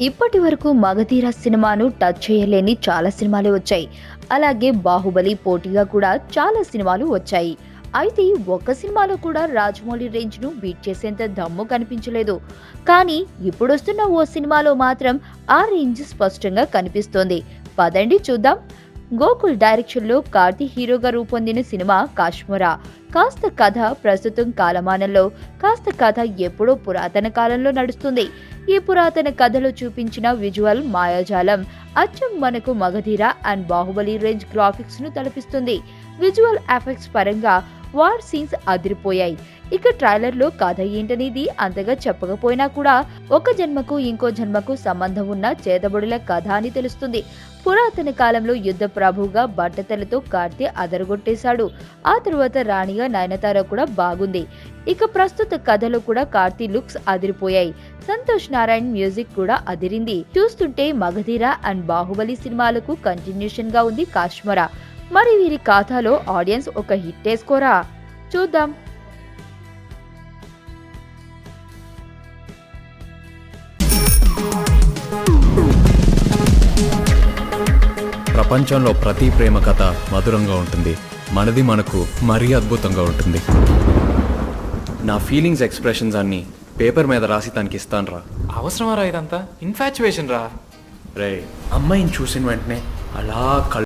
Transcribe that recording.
ఇప్పటి వరకు మగధీర సినిమాను టచ్ చేయలేని చాలా సినిమాలు వచ్చాయి. అలాగే బాహుబలి పోటీగా కూడా చాలా సినిమాలు వచ్చాయి. అయితే ఒక్క సినిమాలో కూడా రాజమౌళి రేంజ్ ను బీట్ చేసేంత దమ్ము కనిపించలేదు. కానీ ఇప్పుడొస్తున్న ఓ సినిమాలో మాత్రం ఆ రేంజ్ స్పష్టంగా కనిపిస్తోంది. పదండి చూద్దాం. గోకుల్ డైరెక్షన్ లో కార్తీ హీరోగా రూపొందిన సినిమా కాశ్మీరా. కాస్త కథ ప్రస్తుతం కాలమానంలో, కాస్త కథ ఎప్పుడో పురాతన కాలంలో నడుస్తుంది. ఈ పురాతన కథలో చూపించిన విజువల్ మాయాజాలం అచ్చం మనకు Magadheera and Baahubali range graphics ను తలపిస్తుంది. విజువల్ ఎఫెక్ట్స్ పరంగా వార్ సీన్స్ అదిరిపోయాయి. ఇక ట్రైలర్ లో కథ ఏంటనేది అంతగా చెప్పకపోయినా కూడా ఒక జన్మకు ఇంకో జన్మకు సంబంధం ఉన్న చేతబడుల కథ అని తెలుస్తుంది. పురాతన కాలంలో యుద్ధ ప్రభువుగా బట్టతలతో కార్తీ అదరగొట్టేశాడు. ఆ తరువాత రాణిగా నయనతార కూడా బాగుంది. ఇక ప్రస్తుత కథలో కూడా కార్తీ లుక్స్ అదిరిపోయాయి. సంతోష్ నారాయణ్ మ్యూజిక్ కూడా అదిరింది. చూస్తుంటే మగధీర అండ్ బాహుబలి సినిమాలకు కంటిన్యూషన్ గా ఉంది కాశ్మీరా. మరి వీరి ఖాతాలో ఆడియన్స్ ఒక హిట్ వేసుకోరా? చూద్దాం. ప్రపంచంలో ప్రతి ప్రేమ కథ మధురంగా ఉంటుంది. మనది మనకు మరీ అద్భుతంగా ఉంటుంది. నా ఫీలింగ్స్ ఎక్స్ప్రెషన్స్ అన్ని పేపర్ మీద రాసి తనకి ఇస్తాను రా. అవసరమా రా ఇదంతా? ఇన్ఫాచ్యువేషన్ రా. రే, అమ్మాయిని చూసిన వెంటనే అలా